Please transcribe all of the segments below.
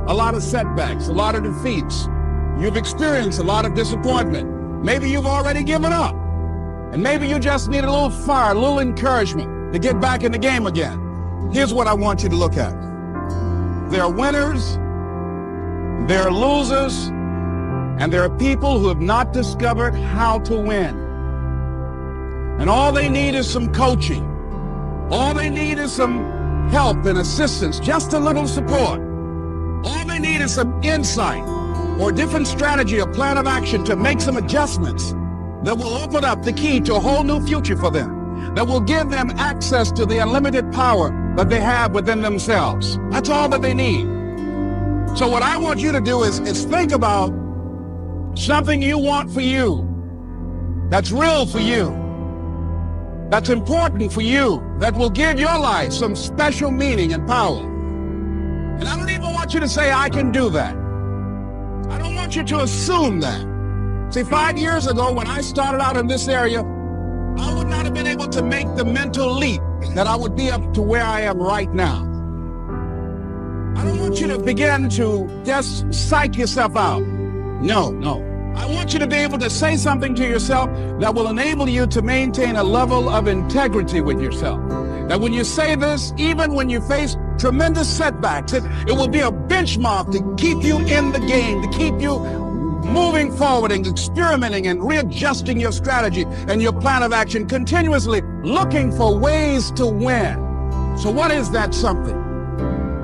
a lot of setbacks, a lot of defeats. You've experienced a lot of disappointment. Maybe you've already given up. And maybe you just need a little fire, a little encouragement to get back in the game again. Here's what I want you to look at. There are winners, there are losers, and there are people who have not discovered how to win. And all they need is some coaching. All they need is some help and assistance, just a little support. All they need is some insight or a different strategy, a plan of action to make some adjustments that will open up the key to a whole new future for them, that will give them access to the unlimited power that they have within themselves. That's all that they need. So what I want you to do is think about something you want for you, that's real for you, that's important for you, that will give your life some special meaning and power. And I don't even want you to say, I can do that. I don't want you to assume that. See, 5 years ago, when I started out in this area, I would not have been able to make the mental leap that I would be up to where I am right now. I don't want you to begin to just psych yourself out. No. I want you to be able to say something to yourself that will enable you to maintain a level of integrity with yourself. That when you say this, even when you face tremendous setbacks, it will be a benchmark to keep you in the game, to keep you moving forward and experimenting and readjusting your strategy and your plan of action, continuously looking for ways to win. So what is that something?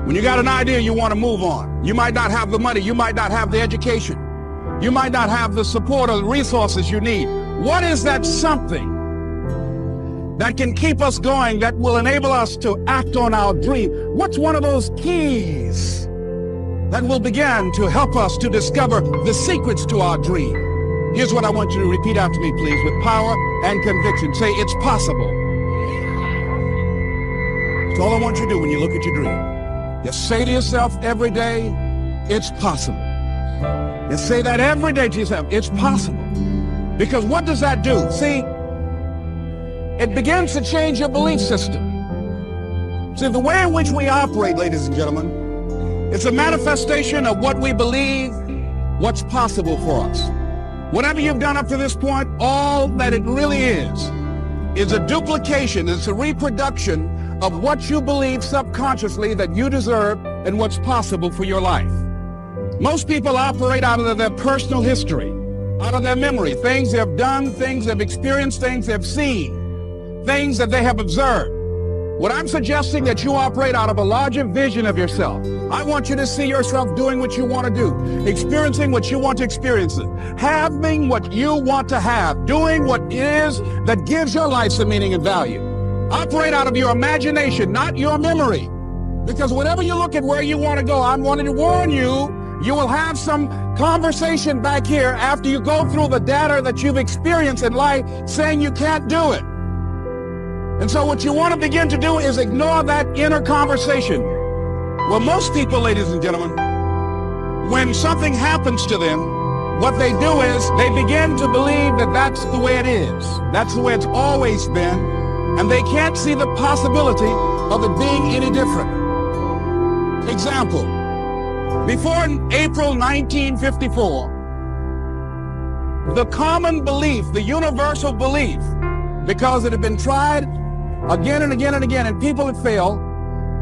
When you got an idea, you want to move on. You might not have the money. You might not have the education. You might not have the support or the resources you need. What is that something that can keep us going, that will enable us to act on our dream? What's one of those keys that will begin to help us to discover the secrets to our dream? Here's what I want you to repeat after me, please, with power and conviction. Say, it's possible. That's all I want you to do when you look at your dream. Just say to yourself every day, it's possible. Just say that every day to yourself, it's possible. Because what does that do? See, it begins to change your belief system. See, the way in which we operate, ladies and gentlemen, it's a manifestation of what we believe, what's possible for us. Whatever you've done up to this point, all that it really is a duplication, it's a reproduction of what you believe subconsciously that you deserve and what's possible for your life. Most people operate out of their personal history, out of their memory, things they've done, things they've experienced, things they've seen, things that they have observed. What I'm suggesting that you operate out of a larger vision of yourself. I want you to see yourself doing what you want to do, experiencing what you want to experience, having what you want to have, doing what it is that gives your life some meaning and value. Operate out of your imagination, not your memory. Because whenever you look at where you want to go, I'm wanting to warn you, you will have some conversation back here after you go through the data that you've experienced in life saying you can't do it. And so what you want to begin to do is ignore that inner conversation. Well, most people, ladies and gentlemen, when something happens to them, what they do is they begin to believe that that's the way it is. That's the way it's always been. And they can't see the possibility of it being any different. Example. Before April 1954, the common belief, the universal belief, because it had been tried again and again and again and people had failed,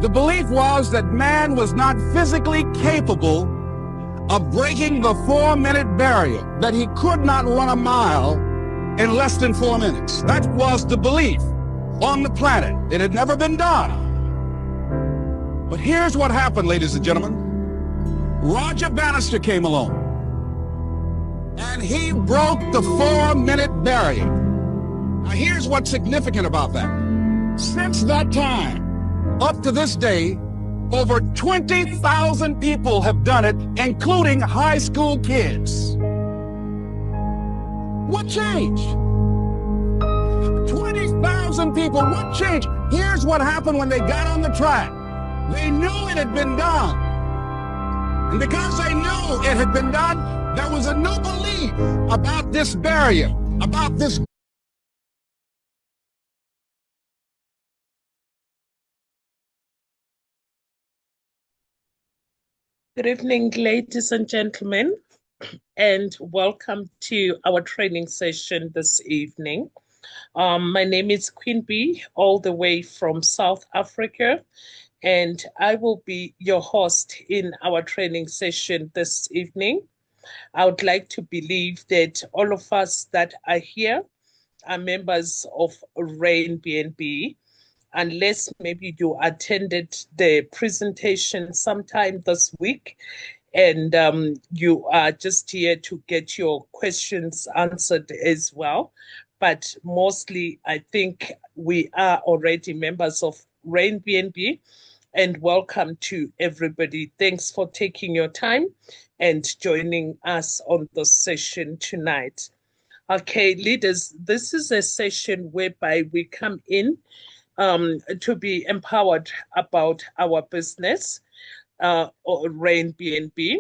the belief was that man was not physically capable of breaking the 4-minute barrier, that he could not run a mile in less than 4 minutes. That was the belief on the planet. It had never been done. But here's what happened, ladies and gentlemen. Roger Bannister came along, and he broke the 4-minute barrier. Now here's what's significant about that. Since that time, up to this day, over 20,000 people have done it, including high school kids. What changed? 20,000 people, what changed? Here's what happened when they got on the track. They knew it had been done. And because they knew it had been done, there was a new belief about this barrier, about this Good evening, ladies and gentlemen, and welcome to our training session this evening. My name is QuinB, all the way from South Africa, and I will be your host in our training session this evening. I would like to believe that all of us that are here are members of RAIN BNB, unless maybe you attended the presentation sometime this week and you are just here to get your questions answered as well. But mostly, I think we are already members of RAIN BNB, and welcome to everybody. Thanks for taking your time and joining us on the session tonight. Okay, leaders, this is a session whereby we come in to be empowered about our business, or RAIN BNB,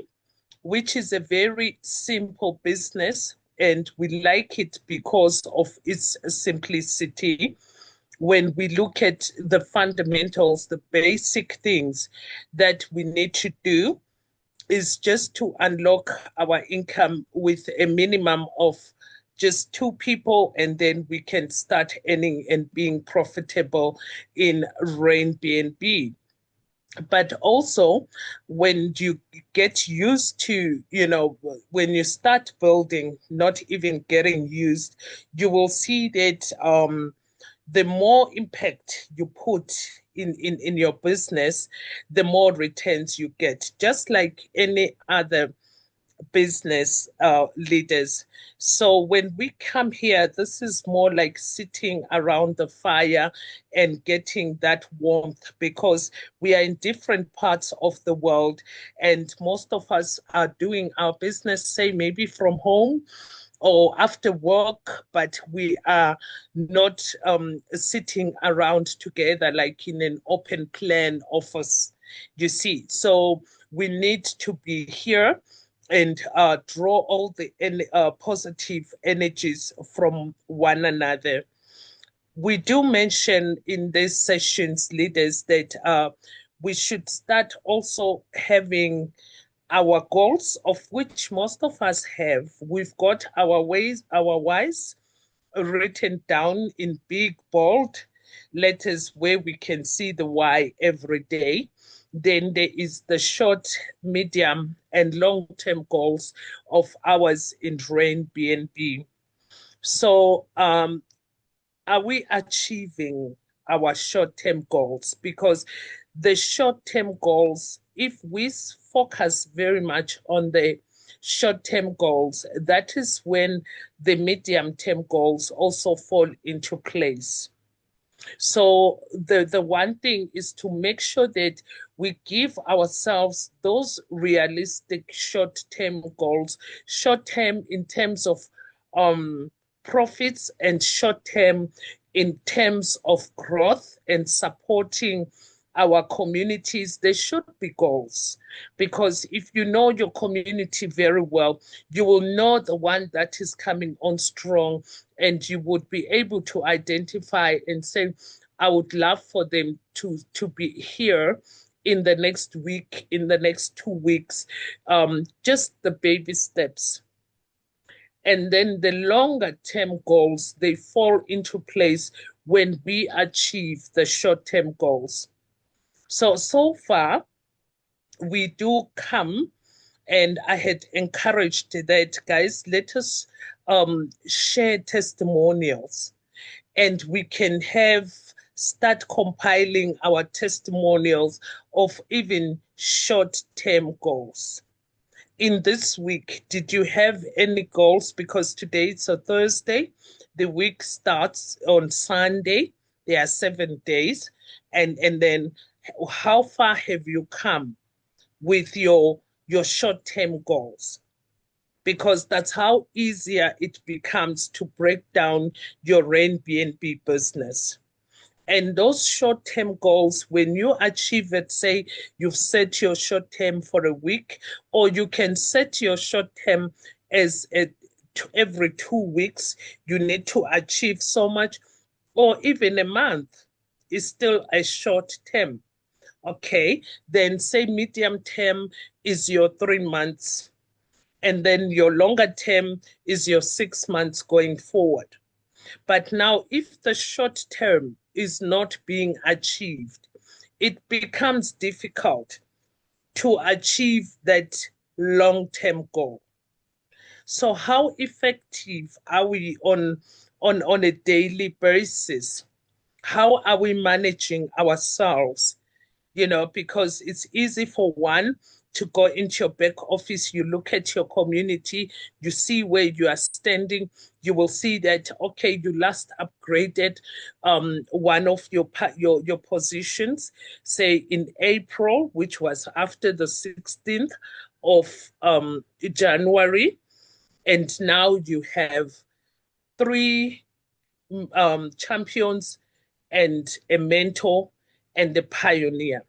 which is a very simple business, and we like it because of its simplicity. When we look at the fundamentals, the basic things that we need to do is just to unlock our income with a minimum of just two people, and then we can start earning and being profitable in RAIN BNB. But also, when you get used to, when you start building, not even getting used, you will see that the more impact you put in your business, the more returns you get, just like any other business leaders. So when we come here, this is more like sitting around the fire and getting that warmth, because we are in different parts of the world, and most of us are doing our business, say maybe from home or after work, but we are not sitting around together like in an open plan office, you see. So we need to be here and draw all the positive energies from one another. We do mention in these sessions, leaders, that we should start also having our goals, of which most of us have. We've got our ways, our whys written down in big, bold letters where we can see the why every day. Then there is the short, medium, and long-term goals of ours in RAIN BNB. So are we achieving our short-term goals? Because the short-term goals, if we focus very much on the short-term goals, that is when the medium-term goals also fall into place. So the one thing is to make sure that we give ourselves those realistic short-term goals, short-term in terms of profits, and short-term in terms of growth and supporting our communities. There should be goals, because if you know your community very well, you will know the one that is coming on strong, and you would be able to identify and say, I would love for them to be here in the next week, in the next 2 weeks, just the baby steps. And then the longer term goals, they fall into place when we achieve the short term goals. So far, we do come, and I had encouraged that, guys, let us share testimonials, and we can start compiling our testimonials of even short-term goals. In this week, did you have any goals? Because today it's a Thursday. The week starts on Sunday. There are 7 days. And then how far have you come with your short-term goals? Because that's how easier it becomes to break down your RAIN BNB business. And those short-term goals, when you achieve it, say you've set your short-term for a week, or you can set your short-term as every 2 weeks, you need to achieve so much, or even a month is still a short term. Okay, then say medium term is your 3 months, and then your longer term is your 6 months going forward. But now, if the short term is not being achieved, it becomes difficult to achieve that long-term goal. So how effective are we on a daily basis? How are we managing ourselves? Because it's easy for one to go into your back office, you look at your community, you see where you are standing, you will see that, okay, you last upgraded one of your positions, say in April, which was after the 16th of January, and now you have three champions and a mentor and a pioneer.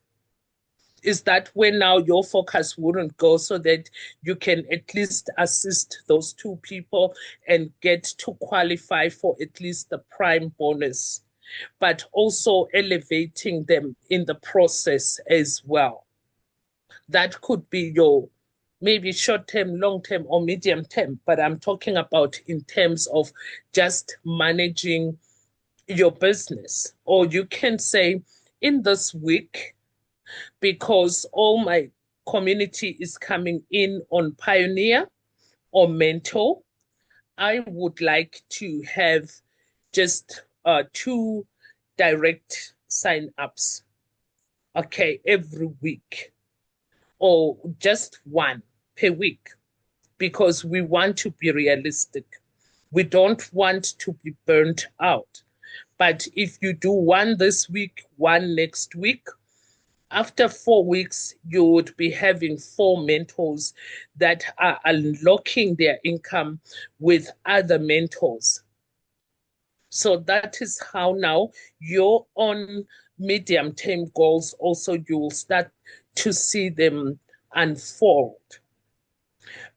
Is that where now your focus wouldn't go, so that you can at least assist those two people and get to qualify for at least the prime bonus, but also elevating them in the process as well? That could be your maybe short term, long term, or medium term, but I'm talking about in terms of just managing your business. Or you can say, in this week, because all my community is coming in on Pioneer or Mentor, I would like to have just two direct sign-ups, okay, every week, or just one per week, because we want to be realistic. We don't want to be burnt out. But if you do one this week, one next week, after 4 weeks, you would be having 4 mentors that are unlocking their income with other mentors. So that is how now your own medium-term goals also, you will start to see them unfold.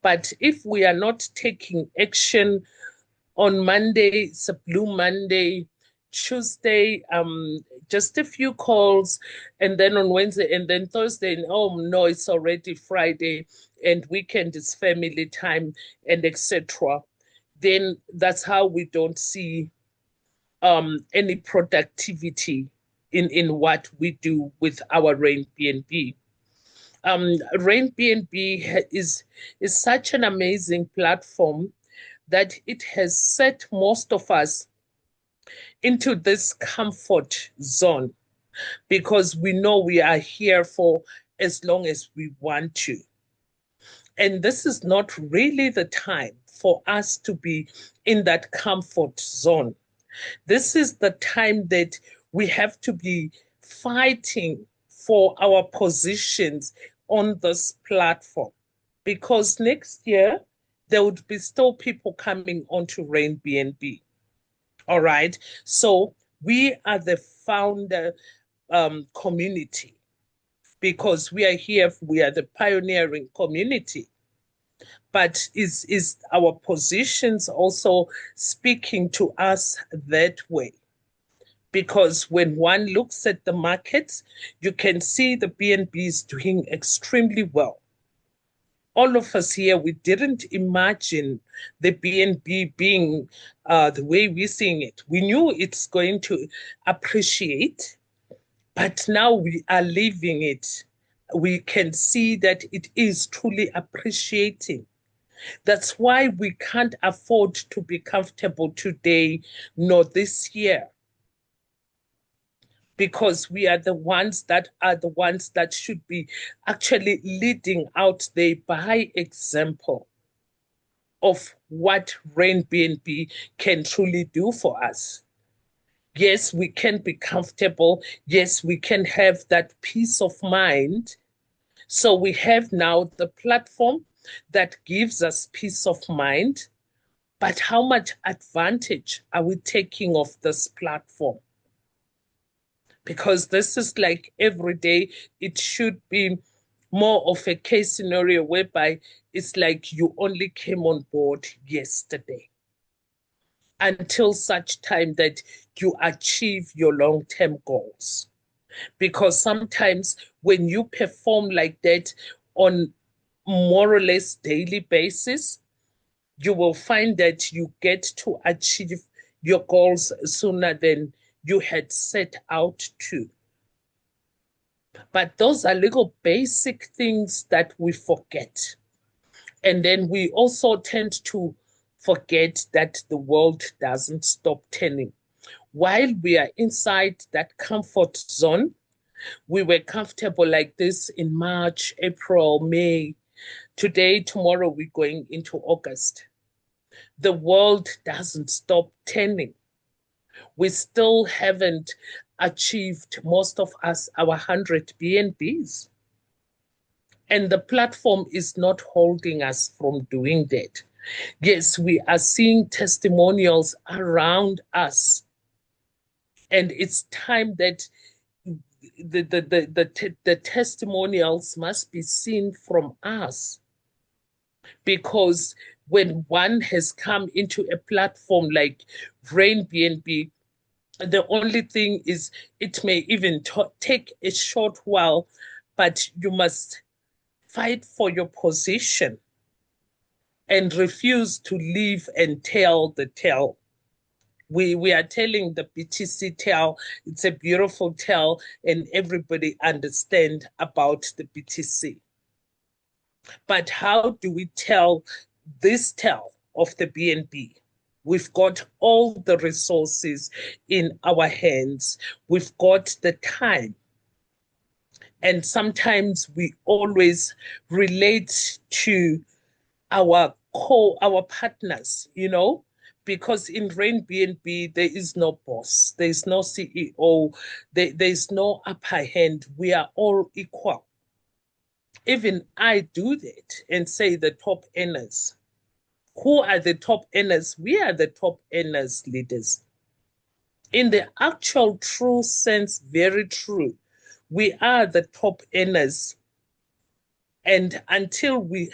But if we are not taking action on Monday, it's a blue Monday, Tuesday, just a few calls, and then on Wednesday, and then Thursday, oh no, it's already Friday, and weekend is family time, and etc. Then that's how we don't see any productivity in what we do with our Rain BNB. Rain BNB is such an amazing platform that it has set most of us into this comfort zone, because we know we are here for as long as we want to. And this is not really the time for us to be in that comfort zone. This is the time that we have to be fighting for our positions on this platform, because next year there would be still people coming onto Rain BNB. All right. So we are the founder community, because we are here, we are the pioneering community. But is our positions also speaking to us that way? Because when one looks at the markets, you can see the BNB is doing extremely well. All of us here, we didn't imagine the BNB being the way we're seeing it. We knew it's going to appreciate, but now we are living it. We can see that it is truly appreciating. That's why we can't afford to be comfortable today, nor this year, because we are the ones that should be actually leading out there by example of what Rain BNB can truly do for us. Yes, we can be comfortable. Yes, we can have that peace of mind. So we have now the platform that gives us peace of mind. But how much advantage are we taking of this platform? Because this is like every day, it should be more of a case scenario whereby it's like you only came on board yesterday, until such time that you achieve your long-term goals. because sometimes when you perform like that on more or less daily basis, you will find that you get to achieve your goals sooner than you had set out to. But those are little basic things that we forget. And then we also tend to forget that the world doesn't stop turning. While we are inside that comfort zone, we were comfortable like this in March, April, May. Today, tomorrow, we're going into August. The world doesn't stop turning. We still haven't achieved, most of us, our 100 BNBs. And the platform is not holding us from doing that. Yes, we are seeing testimonials around us. And it's time that the testimonials must be seen from us. Because when one has come into a platform like Brain BNB, the only thing is it may even take a short while, but you must fight for your position and refuse to leave and tell the tale. We are telling the BTC tale. It's a beautiful tale, and everybody understand about the BTC. But how do we tell this tale of the BNB? We've got all the resources in our hands. We've got the time. And sometimes we always relate to our partners, because in Rain BNB, there is no boss, there is no CEO, there is no upper hand. We are all equal. Even I do that and say the top earners. Who are the top earners? We are the top earners leaders. In the actual true sense, very true, we are the top earners. And until we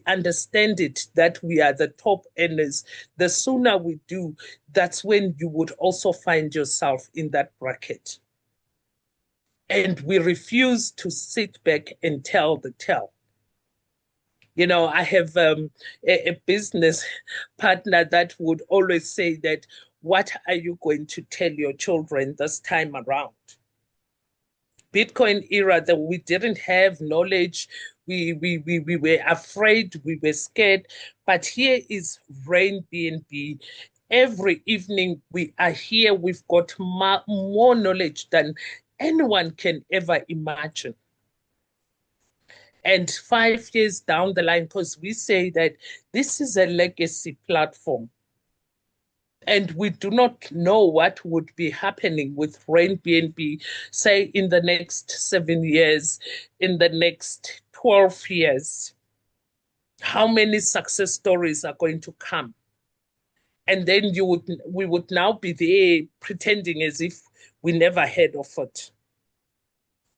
understand it, that we are the top earners, the sooner we do, that's when you would also find yourself in that bracket. And we refuse to sit back and tell the tale. I have a business partner that would always say that, what are you going to tell your children this time around? Bitcoin era, that we didn't have knowledge, we were afraid, we were scared, but here is Rain BNB. Every evening we are here, we've got more knowledge than anyone can ever imagine. And 5 years down the line, because we say that this is a legacy platform, and we do not know what would be happening with Rain BNB, say in the next 7 years, in the next 12 years. How many success stories are going to come? And then we would now be there pretending as if we never heard of it.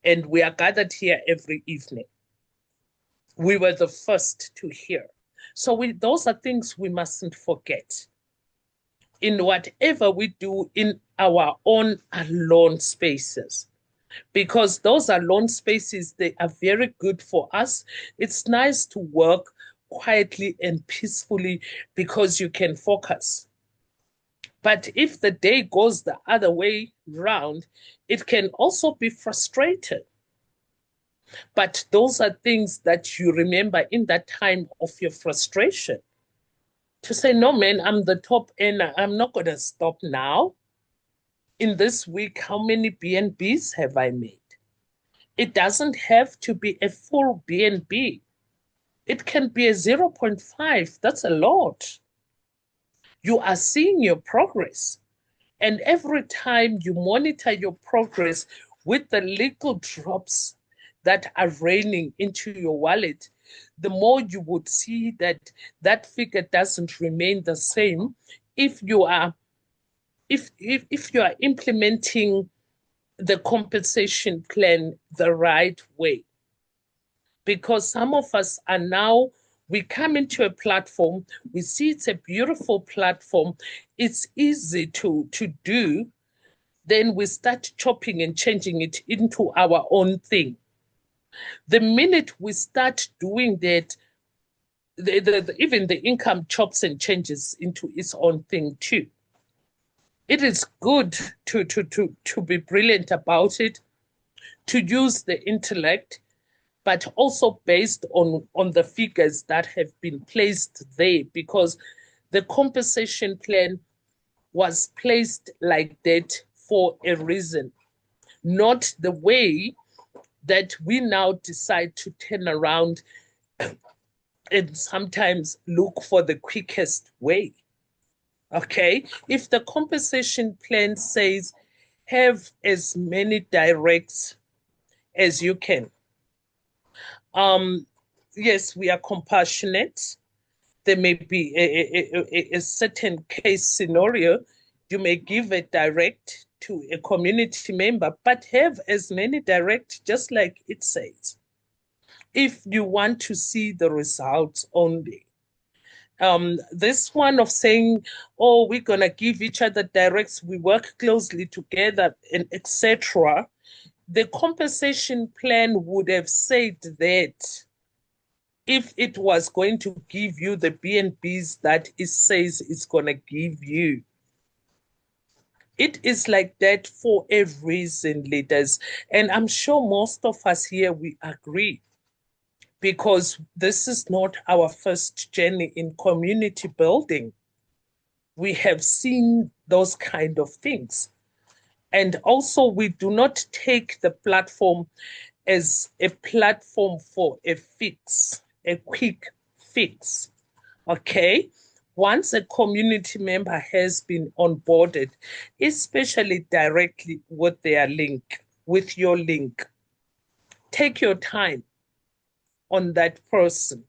And we are gathered here every evening. We were the first to hear. So those are things we mustn't forget in whatever we do in our own alone spaces. Because those alone spaces, they are very good for us. It's nice to work quietly and peacefully because you can focus. But if the day goes the other way round, it can also be frustrated. But those are things that you remember in that time of your frustration. To say, no, man, I'm the top earner. I'm not going to stop now. In this week, how many BNBs have I made? It doesn't have to be a full BNB. It can be a 0.5. That's a lot. You are seeing your progress. And every time you monitor your progress with the little drops that are raining into your wallet, the more you would see that that figure doesn't remain the same if you are implementing the compensation plan the right way. Because some of us are now, we come into a platform, we see it's a beautiful platform, it's easy to do, then we start chopping and changing it into our own thing. The minute we start doing that, even the income chops and changes into its own thing too. It is good to be brilliant about it, to use the intellect, but also based on the figures that have been placed there, because the compensation plan was placed like that for a reason, not the way that we now decide to turn around and sometimes look for the quickest way. Okay, if the compensation plan says have as many directs as you can, yes, we are compassionate. There may be a certain case scenario. You may give a direct to a community member, but have as many direct, just like it says, if you want to see the results only. This one of saying, oh, we're going to give each other directs, we work closely together, and etc. The compensation plan would have said that if it was going to give you the BNBs that it says it's going to give you. It is like that for a reason, leaders. And I'm sure most of us here, we agree, because this is not our first journey in community building. We have seen those kind of things. And also, we do not take the platform as a platform for a fix, a quick fix. Okay? Once a community member has been onboarded, especially directly with their link, with your link, take your time on that person.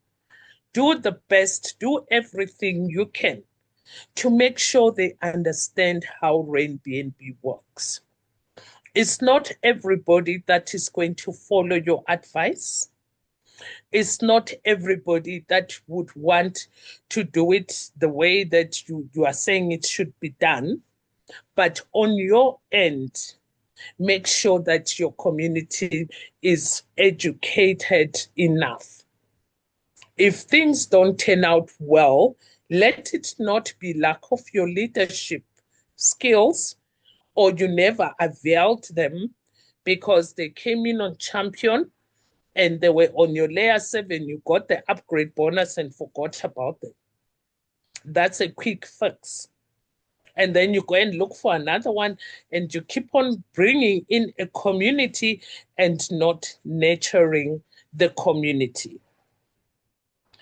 Do the best, do everything you can to make sure they understand how RainBNB works. It's not everybody that is going to follow your advice. It's not everybody that would want to do it the way that you are saying it should be done. But on your end, make sure that your community is educated enough. If things don't turn out well, let it not be lack of your leadership skills, or you never availed them because they came in on champion and they were on your layer 7, you got the upgrade bonus and forgot about them. That's a quick fix. And then you go and look for another one, and you keep on bringing in a community and not nurturing the community.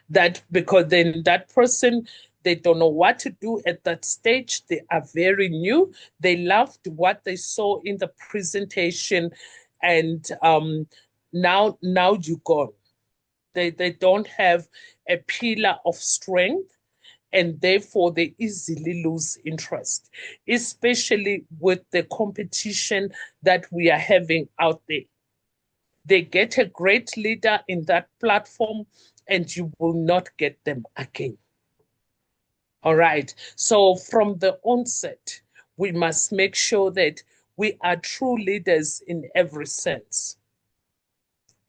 That because then that person, they don't know what to do at that stage. They are very new. They loved what they saw in the presentation, and now you're gone. They don't have a pillar of strength, and therefore they easily lose interest, especially with the competition that we are having out there. They get a great leader in that platform, and you will not get them again. All right. So from the onset, we must make sure that we are true leaders in every sense.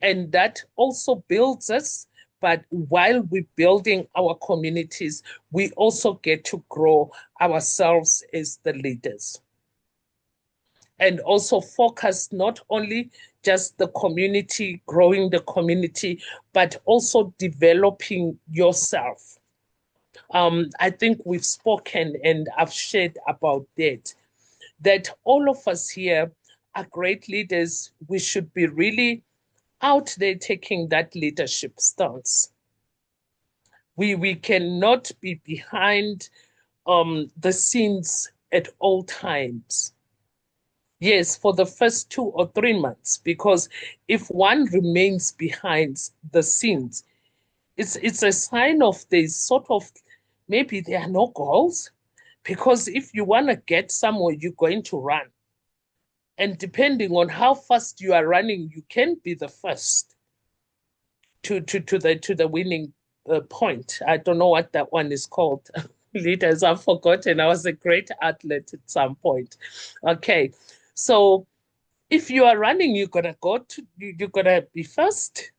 And that also builds us. But while we're building our communities, we also get to grow ourselves as the leaders. And also focus not only just the community, growing the community, but also developing yourself. I think we've spoken and I've shared about that all of us here are great leaders. We should be really out there taking that leadership stance. We cannot be behind the scenes at all times. Yes, for the first 2 or 3 months, because if one remains behind the scenes, it's a sign of there's sort of, maybe there are no goals, because if you want to get somewhere, you're going to run. And depending on how fast you are running, you can be the first to the winning point. I don't know what that one is called. Leaders, I've forgotten. I was a great athlete at some point. Okay. So if you are running, you're gonna be first.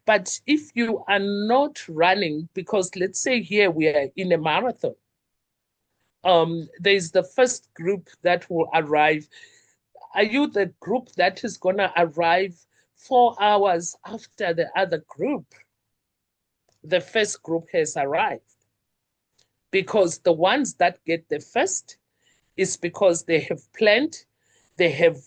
But if you are not running, because let's say here we are in a marathon, there's the first group that will arrive. Are you the group that is gonna arrive 4 hours after the other group? The first group has arrived. Because the ones that get the first is because they have planned, they have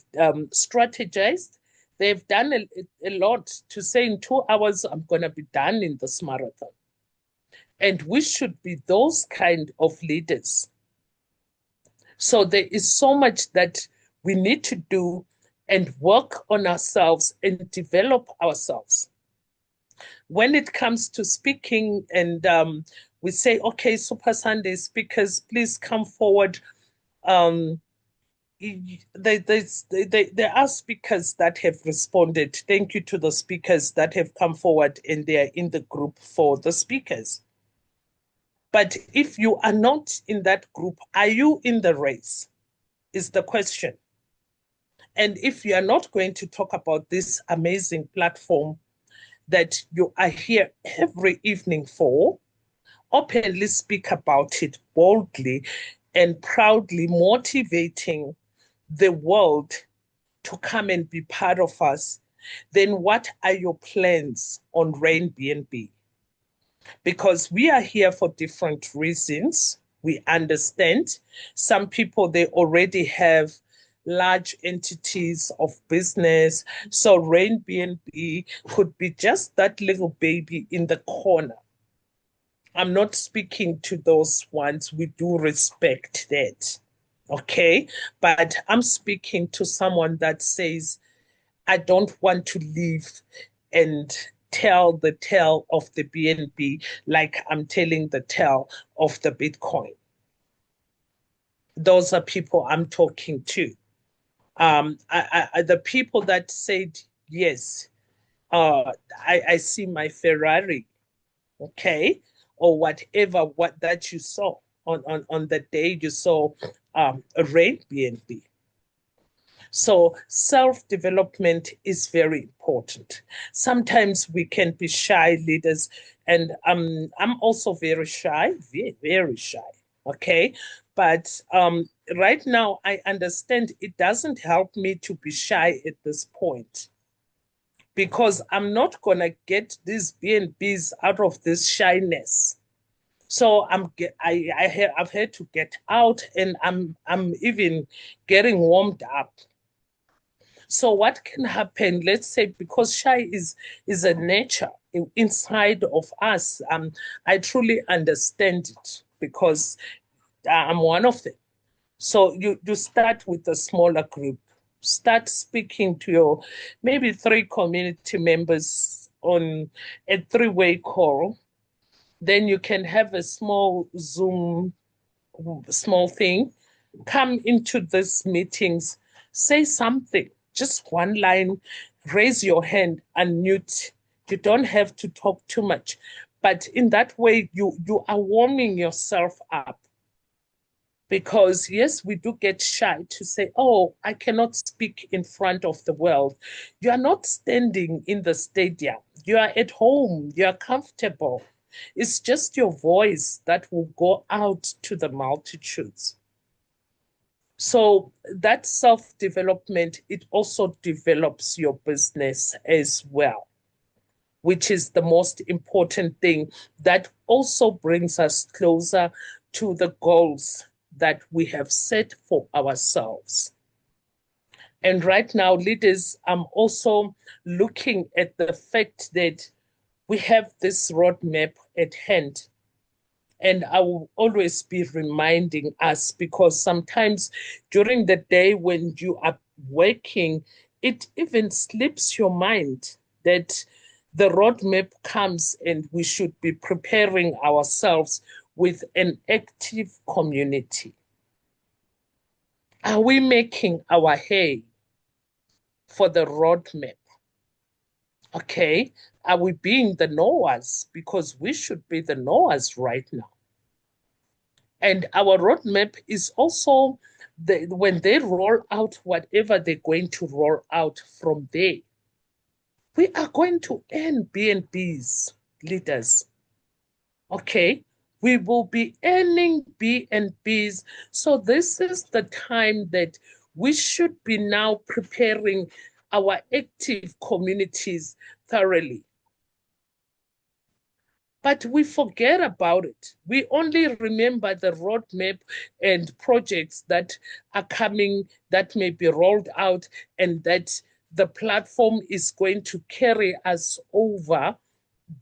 strategized, they've done a lot to say in 2 hours, I'm going to be done in this marathon. And we should be those kind of leaders. So there is so much that we need to do and work on ourselves and develop ourselves. When it comes to speaking and we say, okay, Super Sunday speakers, please come forward. Um, there are speakers that have responded. Thank you to the speakers that have come forward and they are in the group for the speakers. But if you are not in that group, are you in the race? Is the question. And if you are not going to talk about this amazing platform that you are here every evening for, openly speak about it boldly and proudly, motivating the world to come and be part of us, then what are your plans on Rain BNB? Because we are here for different reasons. We understand some people, they already have large entities of business. So Rain BNB could be just that little baby in the corner. I'm not speaking to those ones. We do respect that. Okay. But I'm speaking to someone that says, I don't want to leave and tell the tale of the BNB like I'm telling the tale of the Bitcoin. Those are people I'm talking to. The people that said, yes, I see my Ferrari, okay, or whatever what that you saw on the day you saw a Rain BNB. So self-development is very important. Sometimes we can be shy leaders, and I'm also very shy, very, very shy. Okay, but right now I understand it doesn't help me to be shy at this point because I'm not gonna get these BNBs out of this shyness. So I've had to get out, and I'm even getting warmed up. So what can happen? Let's say because shy is a nature inside of us. I truly understand it because I'm one of them. So you start with a smaller group. Start speaking to your maybe 3 community members on a 3-way call. Then you can have a small Zoom, small thing. Come into these meetings, say something, just one line, raise your hand, unmute. You don't have to talk too much. But in that way, you are warming yourself up. Because yes, we do get shy to say, oh, I cannot speak in front of the world. You are not standing in the stadium. You are at home. You are comfortable. It's just your voice that will go out to the multitudes. So that self-development, it also develops your business as well, which is the most important thing that also brings us closer to the goals that we have set for ourselves. And right now, leaders, I'm also looking at the fact that we have this roadmap at hand. And I will always be reminding us because sometimes during the day when you are working, it even slips your mind that the roadmap comes and we should be preparing ourselves with an active community. Are we making our hay for the roadmap? Okay. Are we being the knowers? Because we should be the knowers right now. And our roadmap is also when they roll out whatever they're going to roll out from there, we are going to earn BNBs, leaders. Okay, we will be earning BNBs. So this is the time that we should be now preparing our active communities thoroughly. But we forget about it. We only remember the roadmap and projects that are coming, that may be rolled out, and that the platform is going to carry us over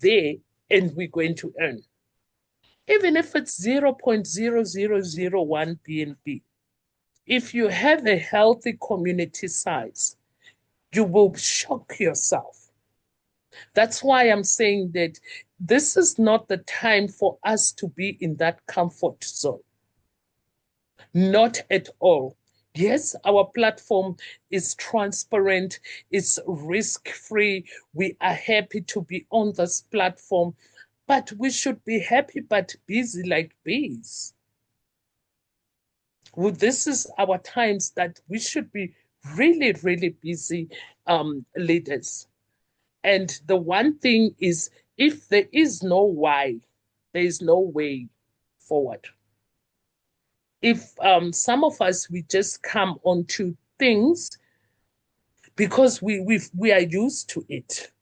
there, and we're going to earn. Even if it's 0.0001 BNB, if you have a healthy community size, you will shock yourself. That's why I'm saying that this is not the time for us to be in that comfort zone. Not at all. Yes, our platform is transparent, it's risk-free. We are happy to be on this platform, but we should be happy but busy like bees. Well, this is our times that we should be really, really busy leaders. And the one thing is, if there is no why, there is no way forward. If some of us, we just come onto things because we are used to it.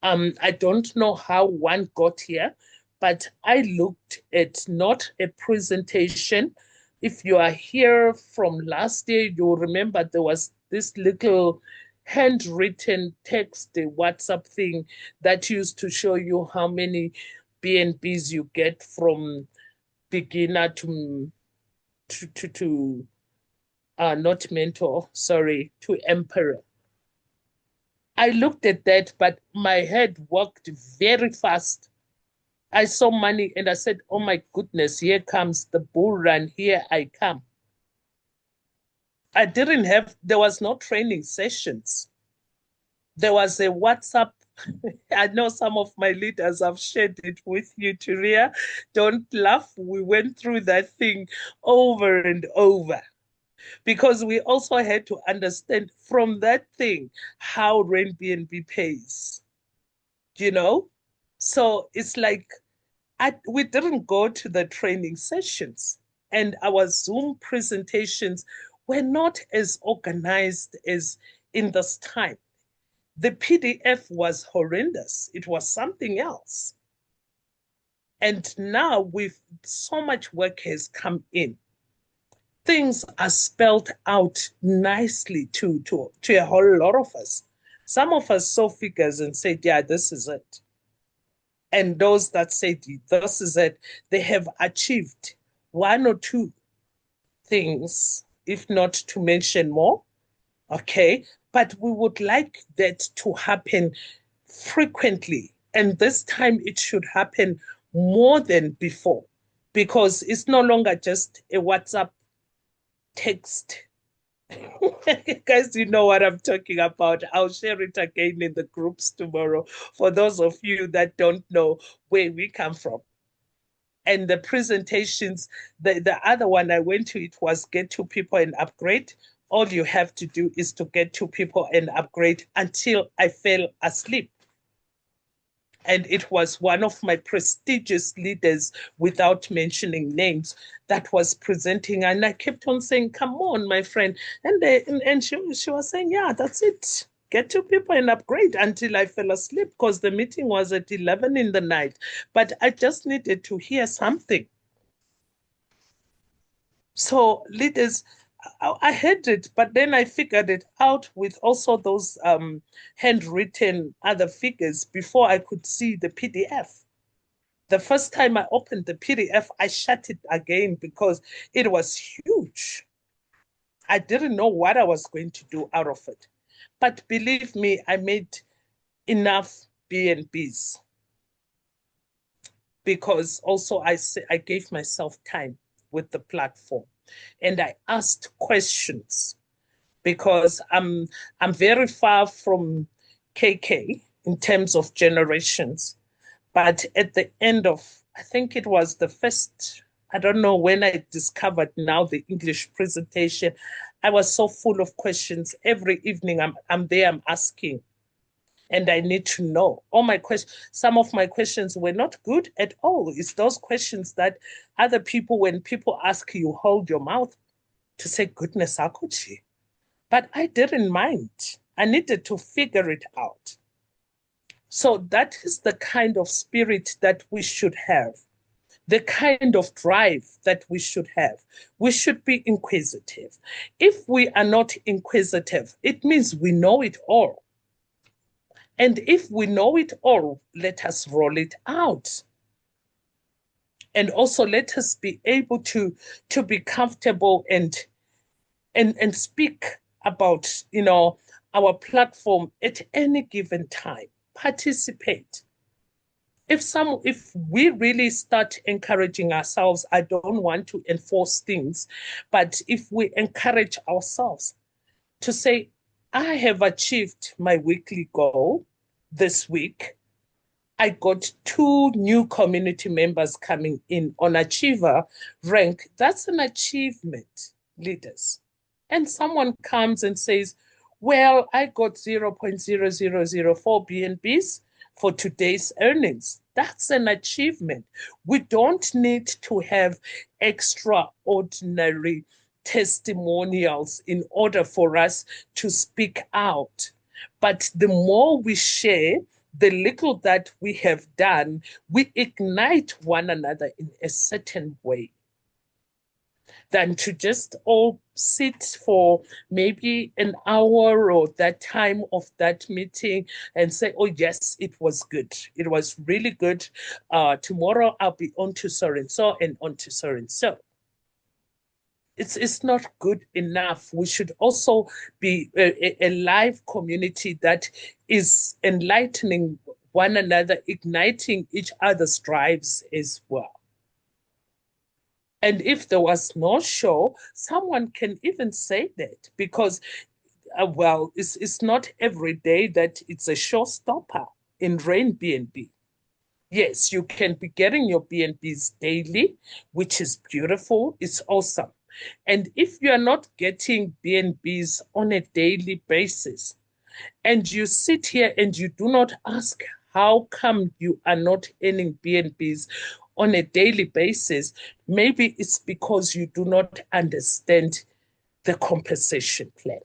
I don't know how one got here, but I looked at not a presentation. If you are here from last year, you'll remember there was this little handwritten text, the WhatsApp thing that used to show you how many BNBs you get from beginner to not mentor, sorry, to emperor. I looked at that, but my head worked very fast. I saw money and I said, oh my goodness, here comes the bull run, here I come. There was no training sessions. There was a WhatsApp. I know some of my leaders have shared it with you, Turia. Don't laugh. We went through that thing over and over because we also had to understand from that thing how RainBnB pays, you know? So it's like we didn't go to the training sessions, and our Zoom presentations were not as organized as in this time. The PDF was horrendous. It was something else. And now with so much work has come in, things are spelled out nicely to a whole lot of us. Some of us saw figures and said, yeah, this is it. And those that said, this is it, they have achieved one or two things, if not to mention more. Okay. But we would like that to happen frequently. And this time it should happen more than before, because it's no longer just a WhatsApp text. Guys, you know what I'm talking about. I'll share it again in the groups tomorrow for those of you that don't know where we come from. And the presentations, the other one I went to, it was get two people and upgrade. All you have to do is to get two people and upgrade until I fell asleep. And it was one of my prestigious leaders, without mentioning names, that was presenting. And I kept on saying, come on, my friend. And she was saying, yeah, that's it. Get two people and upgrade, until I fell asleep because the meeting was at 11 in the night. But I just needed to hear something. So leaders, I had it, but then I figured it out with also those handwritten other figures before I could see the PDF. The first time I opened the PDF, I shut it again because it was huge. I didn't know what I was going to do out of it. But believe me, I made enough BNBs because also I gave myself time with the platform. And I asked questions because I'm very far from KK in terms of generations. But at the end of, I think it was the first, I don't know when I discovered now the English presentation. I was so full of questions. Every evening I'm there, I'm asking. And I need to know all my questions. Some of my questions were not good at all. It's those questions that other people, when people ask you, hold your mouth to say, goodness, Akuchi. But I didn't mind. I needed to figure it out. So that is the kind of spirit that we should have, the kind of drive that we should have. We should be inquisitive. If we are not inquisitive, it means we know it all. And if we know it all, let us roll it out. And also let us be able to be comfortable and speak about, our platform at any given time. Participate. If we really start encouraging ourselves, I don't want to enforce things, but if we encourage ourselves to say, I have achieved my weekly goal this week. I got 2 new community members coming in on achiever rank. That's an achievement, leaders. And someone comes and says, well, I got 0.0004 BNBs for today's earnings. That's an achievement. We don't need to have extraordinary testimonials in order for us to speak out. But the more we share, the little that we have done, we ignite one another in a certain way. Than to just all sit for maybe an hour or that time of that meeting and say, oh, yes, it was good. It was really good. Tomorrow I'll be on to so and so and on to so and so. It's not good enough. We should also be a live community that is enlightening one another, igniting each other's drives as well. And if there was no show, someone can even say that because, well, it's not every day that it's a showstopper in Rain BNB. Yes, you can be getting your BNBs daily, which is beautiful. It's awesome. And if you are not getting BNBs on a daily basis, and you sit here and you do not ask, how come you are not earning BNBs on a daily basis? Maybe it's because you do not understand the compensation plan.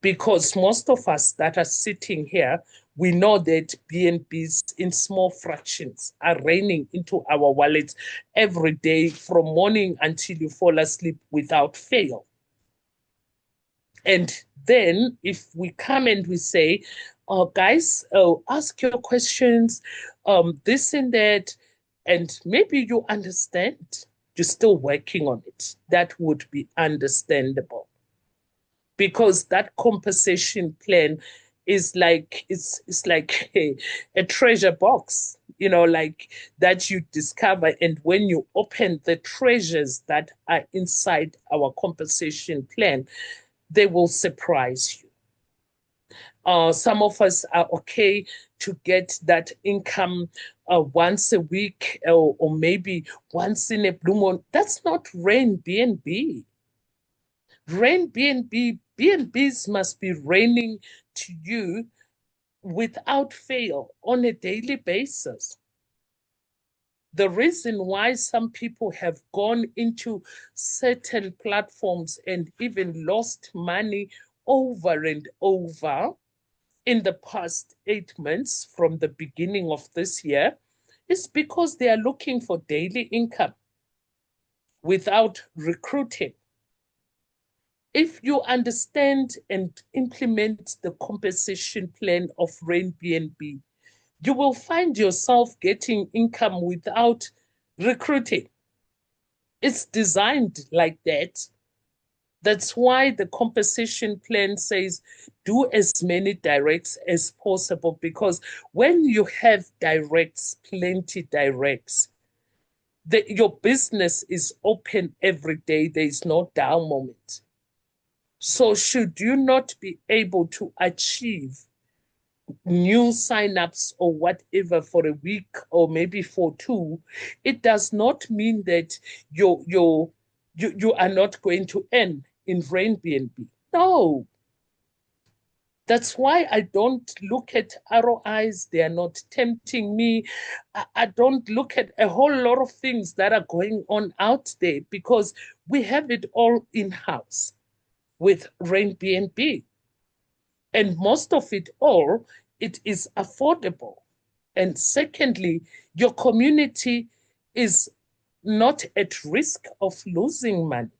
Because most of us that are sitting here, we know that BNBs in small fractions are raining into our wallets every day from morning until you fall asleep without fail. And then if we come and we say, oh, guys, ask your questions, this and that, and maybe you understand, you're still working on it. That would be understandable. Because that compensation plan is like, it's like a treasure box, like that you discover. And when you open the treasures that are inside our compensation plan, they will surprise you. Some of us are okay to get that income once a week or maybe once in a blue moon. That's not Rain BNB. Rain BNB, BNBs must be raining to you without fail on a daily basis. The reason why some people have gone into certain platforms and even lost money over and over in the past 8 months from the beginning of this year is because they are looking for daily income without recruiting. If you understand and implement the compensation plan of Rain BNB, you will find yourself getting income without recruiting. It's designed like that. That's why the compensation plan says do as many directs as possible, because when you have directs, plenty directs, your business is open every day. There is no down moment. So should you not be able to achieve new signups or whatever for a week or maybe for two, it does not mean that you are not going to earn in RainBnB. No. That's why I don't look at ROIs. They are not tempting me. I don't look at a whole lot of things that are going on out there because we have it all in-house with RainBnB. And most of it all, it is affordable. And secondly, your community is not at risk of losing money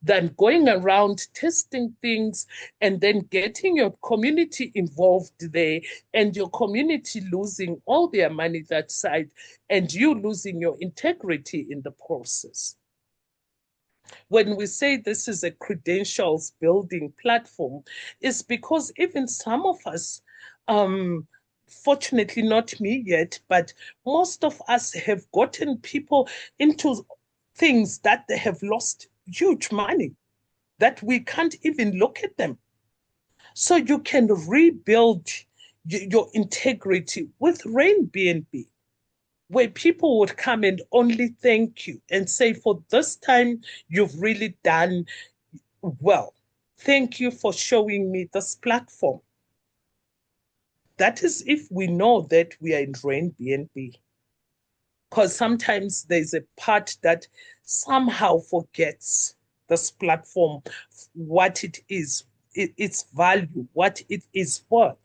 than going around testing things and then getting your community involved there and your community losing all their money that side and you losing your integrity in the process. When we say this is a credentials building platform, it's because even some of us, fortunately not me yet, but most of us have gotten people into things that they have lost huge money, that we can't even look at them. So you can rebuild your integrity with RainBnB, where people would come and only thank you and say, for this time, you've really done well. Thank you for showing me this platform. That is if we know that we are in RainBnB. Because sometimes there's a part that somehow forgets this platform, what it is, its value, what it is worth.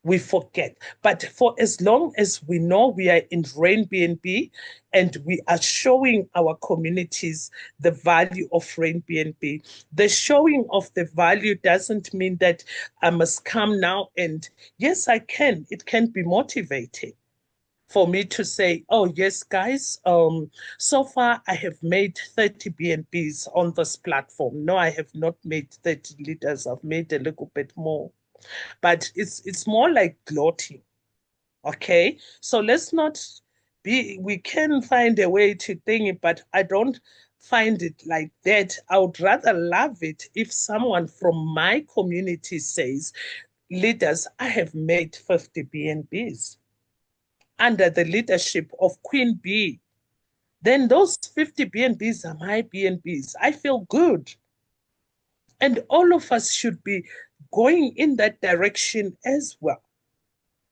We forget. But for as long as we know we are in RainBnB and we are showing our communities the value of RainBnB, the showing of the value doesn't mean that I must come now and, yes, I can. It can be motivating for me to say, oh, yes, guys, so far I have made 30 BNBs on this platform. No, I have not made 30 liters. I've made a little bit more. But it's more like gloating, okay? So let's not be, we can find a way to think it, but I don't find it like that. I would rather love it if someone from my community says, leaders, I have made 50 BNBs under the leadership of QuinB. Then those 50 BNBs are my BNBs. I feel good. And all of us should be going in that direction as well.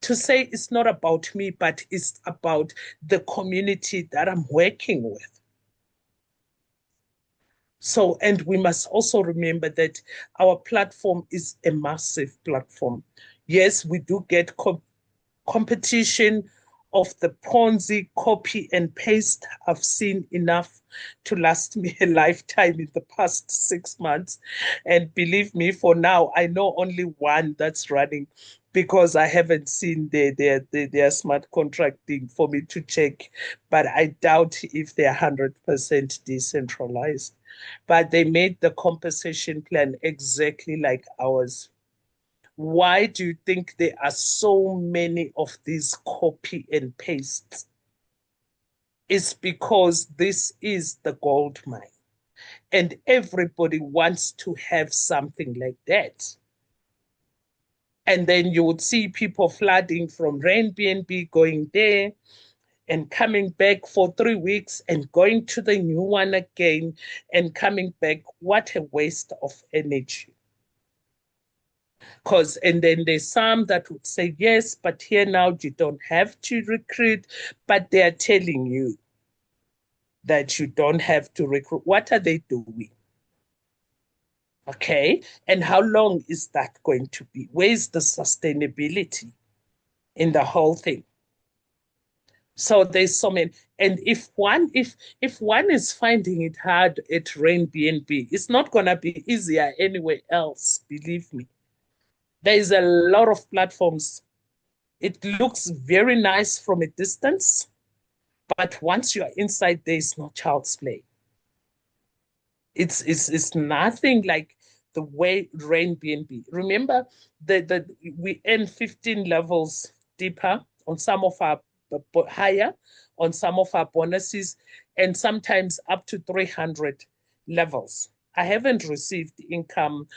To say it's not about me, but it's about the community that I'm working with. So, and we must also remember that our platform is a massive platform. Yes, we do get competition of the Ponzi copy and paste. I've seen enough to last me a lifetime in the past 6 months. And believe me, for now, I know only one that's running because I haven't seen their smart contracting for me to check. But I doubt if they're 100% decentralized. But they made the compensation plan exactly like ours. Why do you think there are so many of these copy and pastes? It's because this is the gold mine. And everybody wants to have something like that. And then you would see people flooding from RainBnB going there and coming back for 3 weeks and going to the new one again and coming back. What a waste of energy. And then there's some that would say, yes, but here now you don't have to recruit, but they are telling you that you don't have to recruit. What are they doing? Okay, and how long is that going to be? Where's the sustainability in the whole thing? So there's so many, and if one is finding it hard at RainBnB, it's not gonna be easier anywhere else, believe me. There is a lot of platforms. It looks very nice from a distance, but once you're inside, there is no child's play. It's nothing like the way RainBnB. Remember that we earn 15 levels deeper on some of our higher on some of our bonuses, and sometimes up to 300 levels. I haven't received income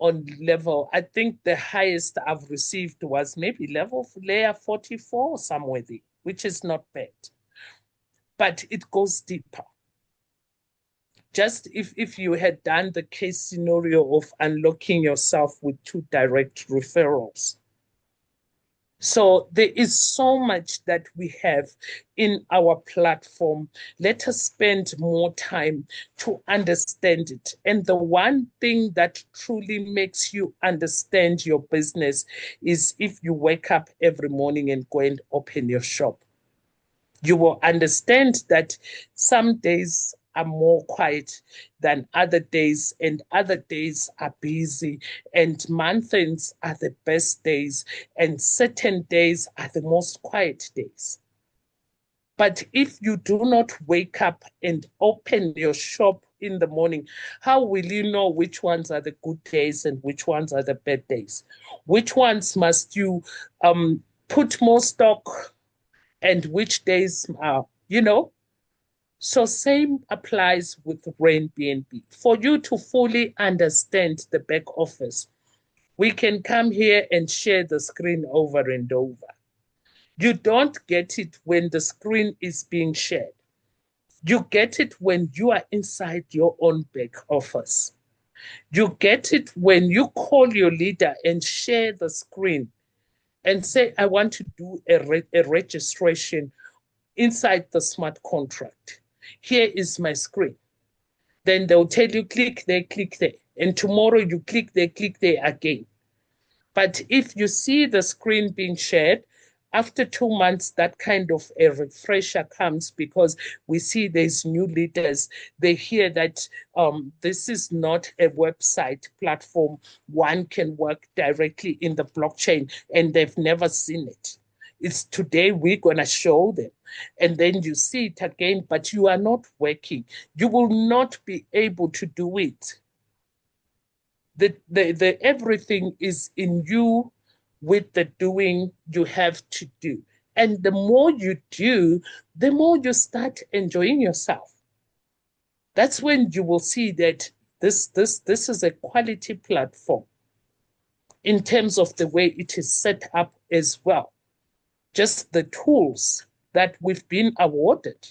on level. I think the highest I've received was maybe layer 44 somewhere there, which is not bad. But it goes deeper. Just if you had done the case scenario of unlocking yourself with 2 direct referrals. So there is so much that we have in our platform. Let us spend more time to understand it. And the one thing that truly makes you understand your business is if you wake up every morning and go and open your shop. You will understand that some days are more quiet than other days, and other days are busy, and month ends are the best days, and certain days are the most quiet days. But if you do not wake up and open your shop in the morning, how will you know which ones are the good days and which ones are the bad days? Which ones must you put more stock and which days are, So same applies with RainBnB. For you to fully understand the back office, we can come here and share the screen over and over. You don't get it when the screen is being shared. You get it when you are inside your own back office. You get it when you call your leader and share the screen and say, I want to do a registration inside the smart contract. Here is my screen. Then they'll tell you, click there, click there. And tomorrow you click there again. But if you see the screen being shared, after 2 months, that kind of a refresher comes because we see there's new leaders. They hear that this is not a website platform. One can work directly in the blockchain, and they've never seen it. It's today we're going to show them. And then you see it again, but you are not working. You will not be able to do it. The everything is in you with the doing you have to do. And the more you do, the more you start enjoying yourself. That's when you will see that this is a quality platform in terms of the way it is set up as well. Just the tools that we've been awarded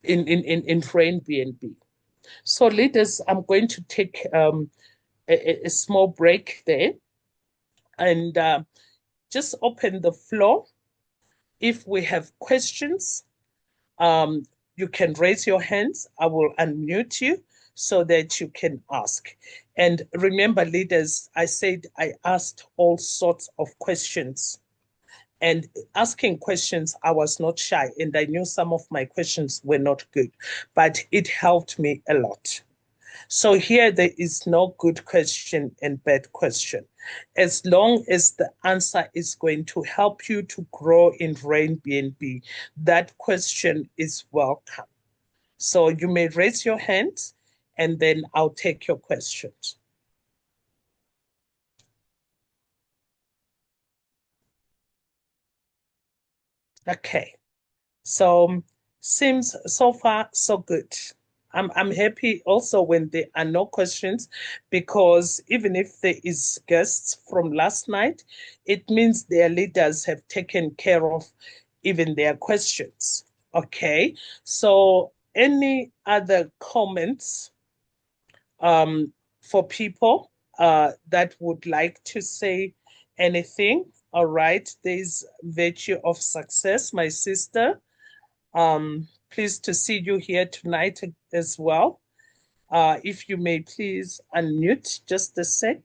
in RainBnB. So leaders, I'm going to take a small break there and just open the floor. If we have questions, you can raise your hands. I will unmute you so that you can ask. And remember, leaders, I said I asked all sorts of questions. And asking questions, I was not shy, and I knew some of my questions were not good, but it helped me a lot. So here there is no good question and bad question. As long as the answer is going to help you to grow in RainBnB, that question is welcome. So you may raise your hand and then I'll take your questions. Okay. So seems so far so good. I'm happy also when there are no questions, because even if there is guests from last night, it means their leaders have taken care of even their questions. Okay, so any other comments for people that would like to say anything? All right, there's Virtue of Success, my sister. Pleased to see you here tonight as well. If you may please unmute just a sec.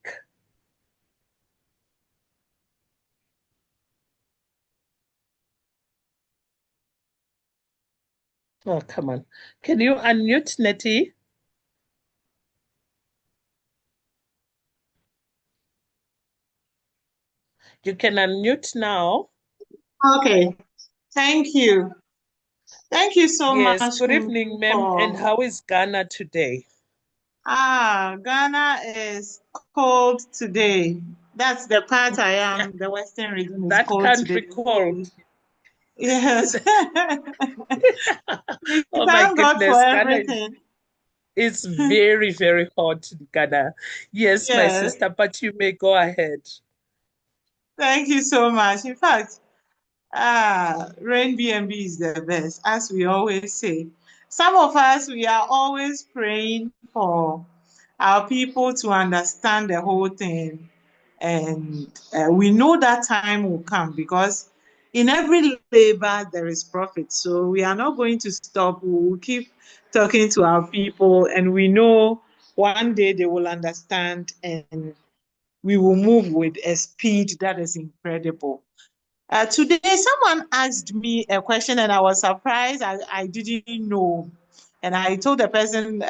Oh, come on. Can you unmute, Nettie? You can unmute now. Okay, thank you. Thank you so much. Yes, good evening, ma'am. And how is Ghana today? Ghana is cold today. That's the part I am. The Western region is that cold country today. cold. Yes. Oh Thank my God goodness, for Ghana everything. It's very, very hot in Ghana. Yes, my Yes. sister, but you may go ahead. Thank you so much. In fact, Rain BNB is the best, as we always say. Some of us, we are always praying for our people to understand the whole thing. And we know that time will come because in every labor there is profit. So we are not going to stop. We will keep talking to our people, and we know one day they will understand, and we will move with a speed that is incredible. Today, someone asked me a question and I was surprised. I didn't know. And I told the person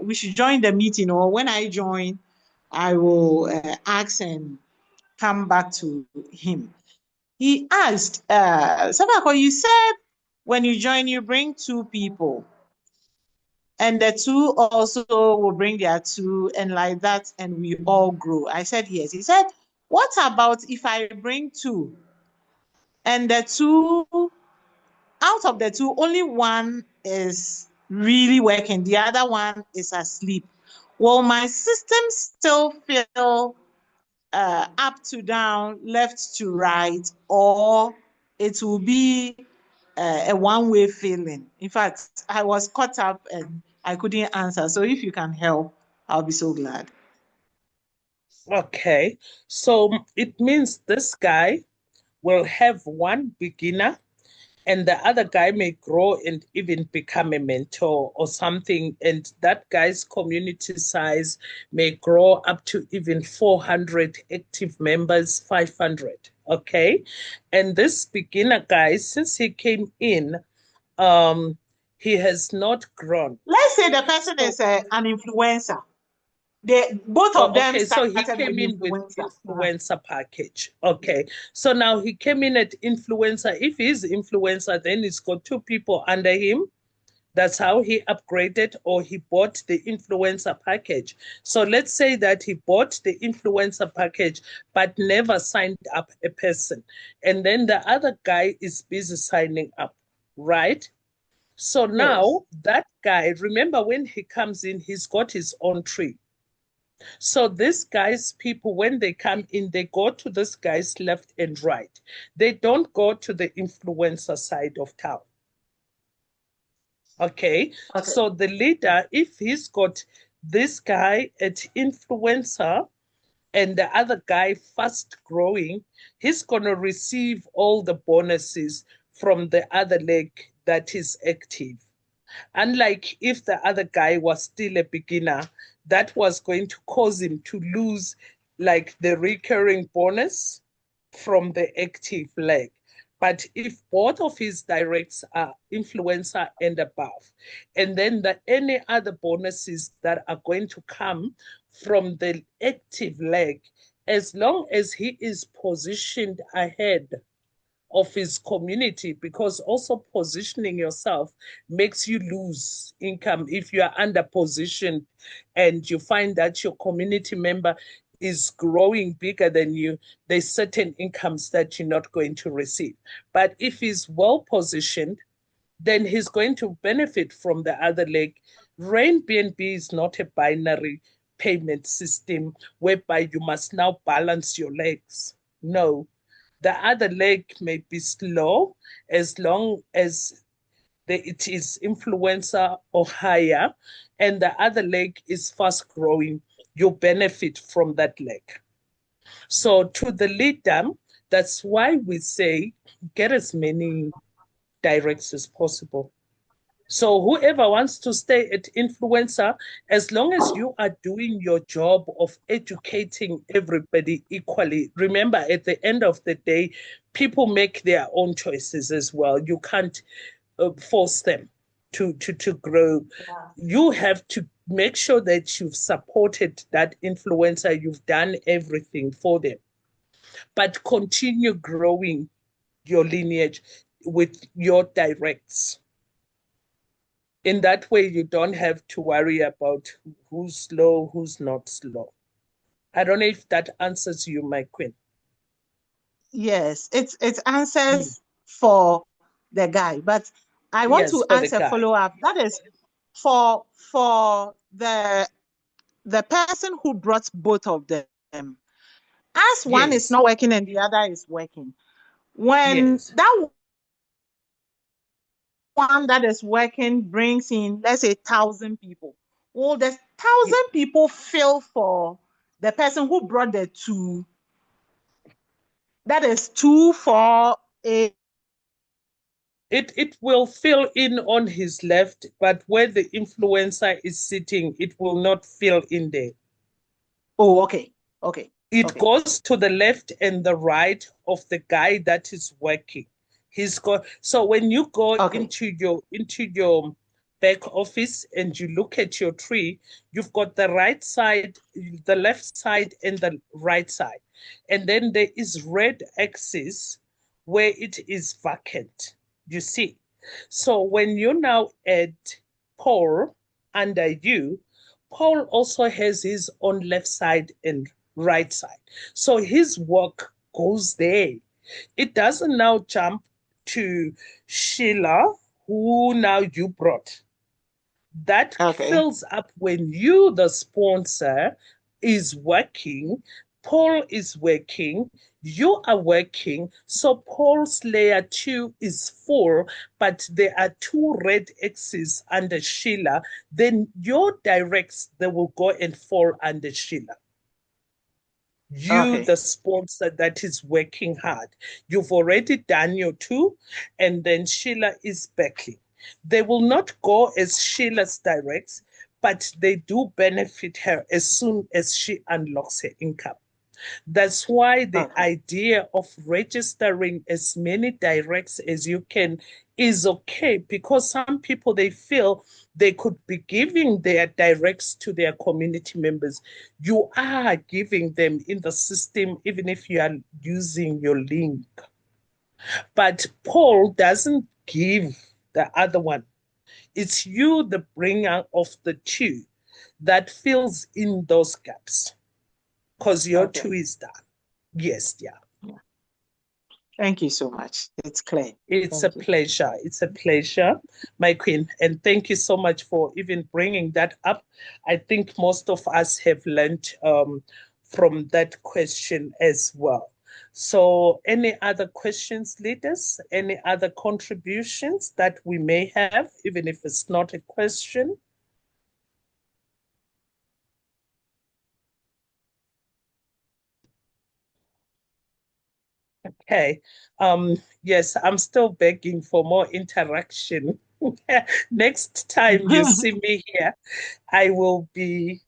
we should join the meeting, or when I join, I will ask and come back to him. He asked, Sabako, you said when you join, you bring two people, and the two also will bring their two, and like that, and we all grow. I said, yes. He said, what about if I bring two, and the two, out of the two, only one is really working, the other one is asleep? Will my system still feel up to down, left to right, or it will be a one-way feeling? In fact, I was caught up and I couldn't answer. So if you can help, I'll be so glad. Okay, so it means this guy will have one beginner and the other guy may grow and even become a mentor or something, and that guy's community size may grow up to even 400 active members, 500. Okay, and this beginner guy, since he came in, he has not grown. Let's say the person is an influencer. Both of them Okay, so he started with came in with influencer. influencer package. Okay, so now he came in at influencer. If he's influencer, then he's got two people under him. That's how he upgraded, or he bought the influencer package. So let's say that he bought the influencer package but never signed up a person. And then the other guy is busy signing up, right? So now Yes. that guy, remember when he comes in, he's got his own tree. So this guy's people, when they come in, they go to this guy's left and right. They don't go to the influencer side of town. Okay. So the leader, if he's got this guy at influencer and the other guy fast growing, he's going to receive all the bonuses from the other leg that is active. Unlike if the other guy was still a beginner, that was going to cause him to lose like the recurring bonus from the active leg. But if both of his directs are influencer and above, and then any other bonuses that are going to come from the active leg, as long as he is positioned ahead of his community, because also positioning yourself makes you lose income if you are under positioned and you find that your community member is growing bigger than you, there's certain incomes that you're not going to receive. But if he's well positioned, then he's going to benefit from the other leg. Rain BNB is not a binary payment system whereby you must now balance your legs. No, the other leg may be slow as long as it is influencer or higher, and the other leg is fast growing. You benefit from that leg. So to the leader, that's why we say get as many directs as possible. So whoever wants to stay at influencer, as long as you are doing your job of educating everybody equally. Remember, at the end of the day, people make their own choices as well. You can't force them to grow. Yeah. You have to make sure that you've supported that influencer. You've done everything for them, but continue growing your lineage with your directs. In that way, you don't have to worry about who's slow, who's not slow. I don't know if that answers you, my queen. Yes, it answers for the guy, but I want Yes, to for the ask a guy. follow-up. That is, for the person who brought both of them, as one is Yes. not working and the other is working, when Yes. that one that is working brings in, let's say, 1,000 people, will the Ye- 1,000 people fill for the person who brought the two? That is two for a. It will fill in on his left, but where the influencer is sitting, it will not fill in there. Oh, okay, okay, It okay, goes to the left and the right of the guy that is working. He's got so when you go okay, into your back office and you look at your tree, you've got the right side, the left side, and the right side. And then there is red axis where it is vacant. You see. So when you now add Paul under you, Paul also has his own left side and right side. So his work goes there. It doesn't now jump to Sheila, who now you brought. That okay, fills up when you, the sponsor, is working, Paul is working, you are working. So Paul's layer 2 is full, but there are two red X's under Sheila. Then your directs, they will go and fall under Sheila. You, okay, the sponsor that is working hard. You've already done your two, and then Sheila is backing. They will not go as Sheila's directs, but they do benefit her as soon as she unlocks her income. That's why the okay, idea of registering as many directs as you can is okay, because some people, they feel they could be giving their directs to their community members. You are giving them in the system, even if you are using your link. But Paul doesn't give the other one. It's you, the bringer of the two, that fills in those gaps because your two okay. is done. Yes, yeah. Thank you so much. It's clear. It's a Thank you. pleasure. It's a pleasure, my queen. And thank you so much for even bringing that up. I think most of us have learned from that question as well. So, any other questions, leaders? Any other contributions that we may have, even if it's not a question? Okay. Yes, I'm still begging for more interaction. Next time you see me here, I will be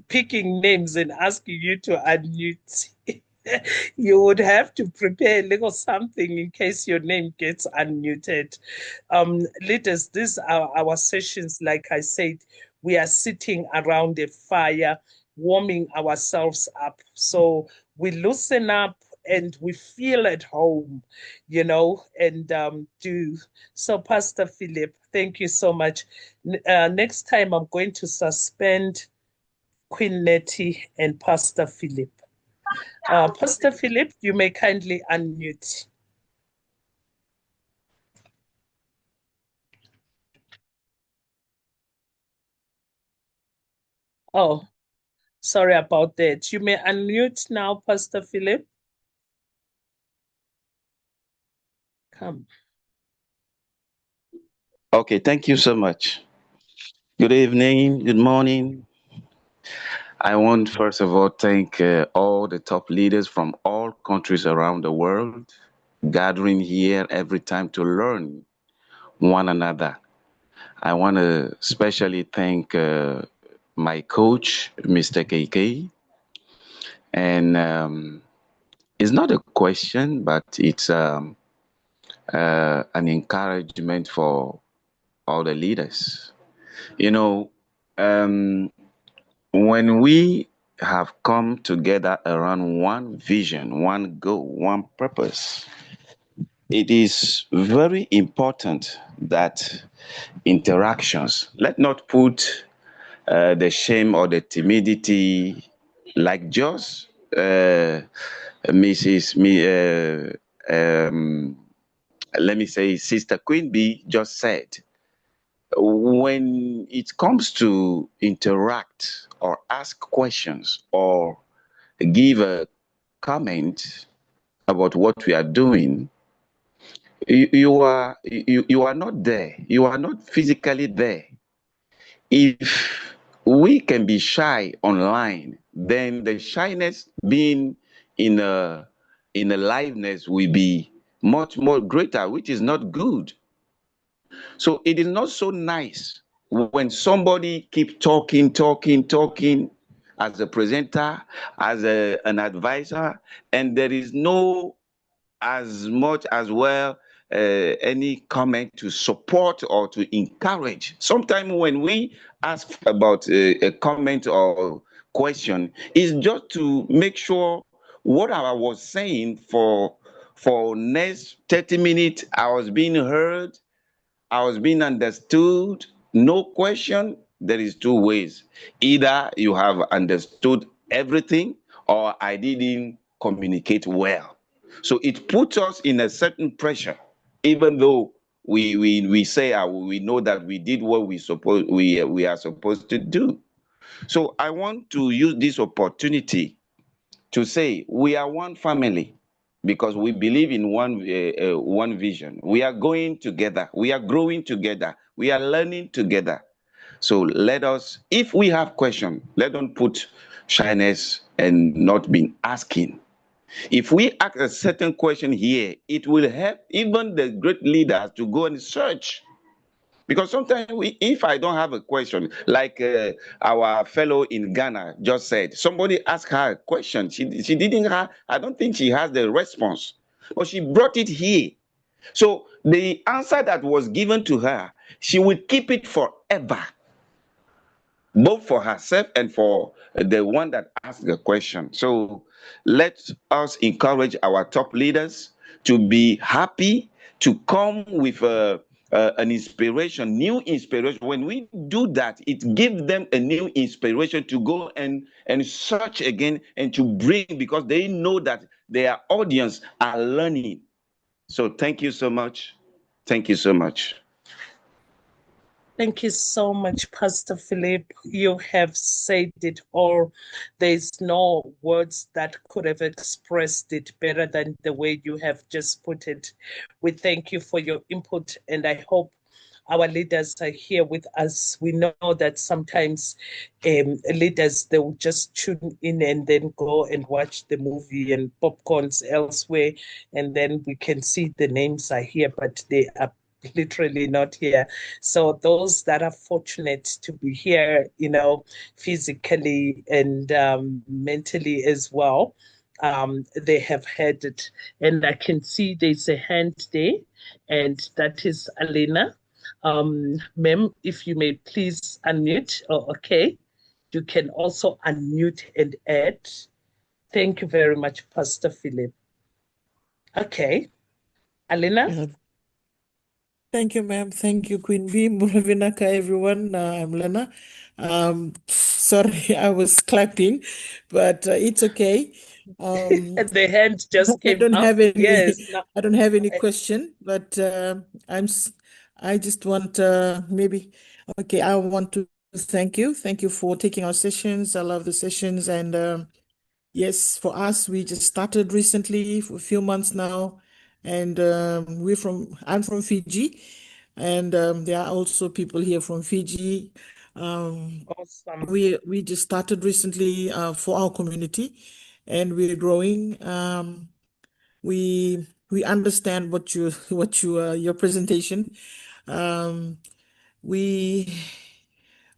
picking names and asking you to unmute. You would have to prepare a little something in case your name gets unmuted. Leaders, these are our sessions. Like I said, we are sitting around a fire, warming ourselves up. So we loosen up and we feel at home, and do. So, Pastor Philip, thank you so much. Next time, I'm going to suspend Queen Nettie and Pastor Philip. Pastor Philip, you may kindly unmute. Oh, sorry about that. You may unmute now, Pastor Philip. Come. Okay, thank you so much. Good evening, good morning. I want, first of all, thank all the top leaders from all countries around the world gathering here every time to learn one another. I want to especially thank my coach, Mr. KK. And it's not a question, but it's an encouragement for all the leaders. You know, um, when we have come together around one vision, one goal, one purpose, it is very important that interactions, let not put the shame or the timidity, like just Mrs. Let me say, Sister QuinB just said, when it comes to interact or ask questions or give a comment about what we are doing, you are not there. You are not physically there. If we can be shy online, then the shyness being in a liveness will be much more greater, which is not good. So it is not so nice when somebody keep talking as a presenter, as an advisor, and there is no as much as well any comment to support or to encourage. Sometimes when we ask about a comment or question, it's just to make sure what I was saying for next 30 minutes I was being heard, I was being understood. No question. There is two ways. Either you have understood everything or I didn't communicate well. So it puts us in a certain pressure, even though we say we know that we did what we are supposed to do. So I want to use this opportunity to say we are one family because we believe in one vision. We are going together. We are growing together. We are learning together. So let us, if we have questions, let them put shyness and not being asking. If we ask a certain question here, it will help even the great leaders to go and search. Because sometimes if I don't have a question, like our fellow in Ghana just said, somebody asked her a question. She didn't have, I don't think she has the response, but she brought it here. So the answer that was given to her, she will keep it forever, both for herself and for the one that asked the question. So let us encourage our top leaders to be happy, to come with an inspiration, new inspiration. When we do that, it gives them a new inspiration to go and search again and to bring, because they know that their audience are learning. So thank you so much. Thank you so much. Thank you so much, Pastor Philip. You have said it all. There's no words that could have expressed it better than the way you have just put it. We thank you for your input, and I hope our leaders are here with us. We know that sometimes leaders, they will just tune in and then go and watch the movie and popcorns elsewhere, and then we can see the names are here, but they are literally not here. So those that are fortunate to be here, physically and mentally as well, they have had it. And I can see there's a hand there, and that is Alina. Ma'am, if you may please unmute. Oh, okay. You can also unmute and add. Thank you very much, Pastor Philip. Okay. Alina? Yeah. Thank you, ma'am. Thank you, QuinB. Muravinaka, everyone. I'm Lena. Sorry, I was clapping, but it's okay. The hand just I came don't up. have any. Yes. No, I don't have any question, but I just want maybe. Okay, I want to thank you. Thank you for taking our sessions. I love the sessions, and yes, for us, we just started recently for a few months now, and I'm from Fiji, and there are also people here from Fiji. awesome. We just started recently for our community, and we're growing. We understand your presentation. Um, we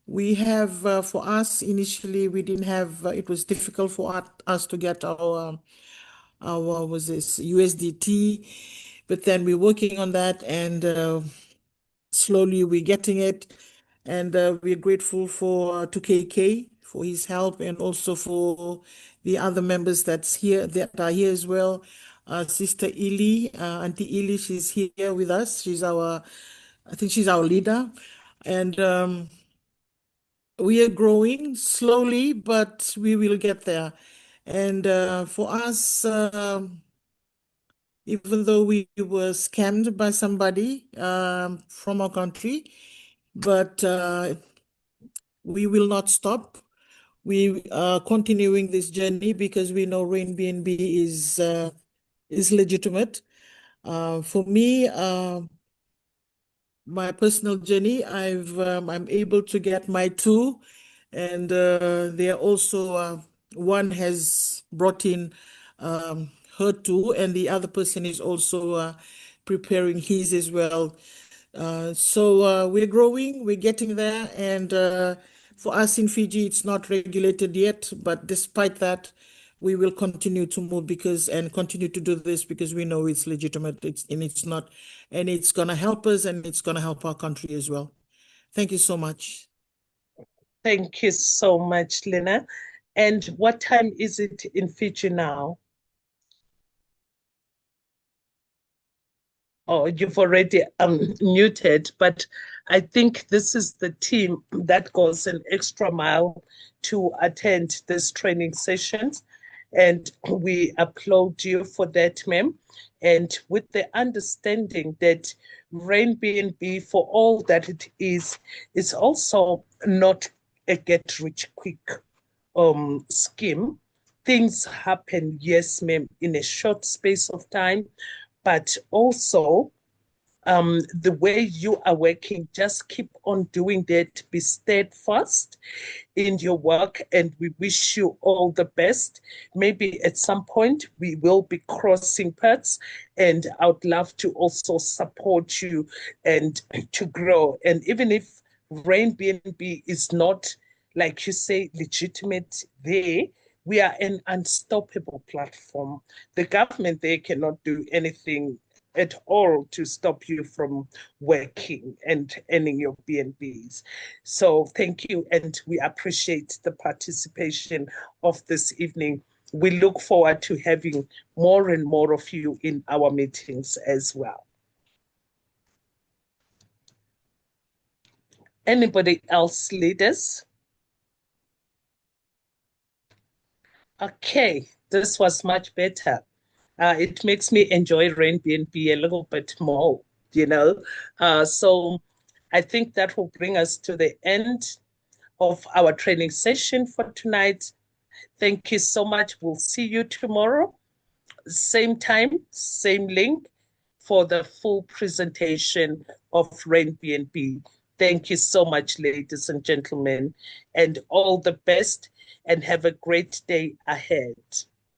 we have for us initially we didn't have it was difficult for us to get our what was this USDT, but then we're working on that, and slowly we're getting it, and we're grateful for to KK for his help, and also for the other members that are here as well. Sister Ili, Auntie Ili, she's here with us. I think she's our leader, and we are growing slowly, but we will get there. And for us, even though we were scammed by somebody from our country, but we will not stop. We are continuing this journey because we know Rain BNB is legitimate. For me, my personal journey, I'm able to get my two, and there also one has brought in her two, and the other person is also preparing his as well. So we're growing, we're getting there, and for us in Fiji, it's not regulated yet, but despite that, we will continue to move and continue to do this because we know it's legitimate. It's gonna help us and it's gonna help our country as well. Thank you so much. Thank you so much, Lena. And what time is it in Fiji now? Oh, you've already muted, but I think this is the team that goes an extra mile to attend these training sessions. And we applaud you for that, ma'am. And with the understanding that Rain BNB, for all that it is also not a get-rich-quick scheme. Things happen, yes, ma'am, in a short space of time, but also the way you are working, just keep on doing that. Be steadfast in your work, and we wish you all the best. Maybe at some point we will be crossing paths, and I would love to also support you and to grow. And even if Rain BNB is not, like you say, legitimate there, we are an unstoppable platform. The government there cannot do anything at all to stop you from working and earning your BNBs. So thank you, and we appreciate the participation of this evening. We look forward to having more and more of you in our meetings as well. Anybody else, leaders? Okay, this was much better. It makes me enjoy Rain BNB a little bit more, you know. So I think that will bring us to the end of our training session for tonight. Thank you so much. We'll see you tomorrow, same time, same link for the full presentation of Rain BNB. Thank you so much, ladies and gentlemen, and all the best, and have a great day ahead.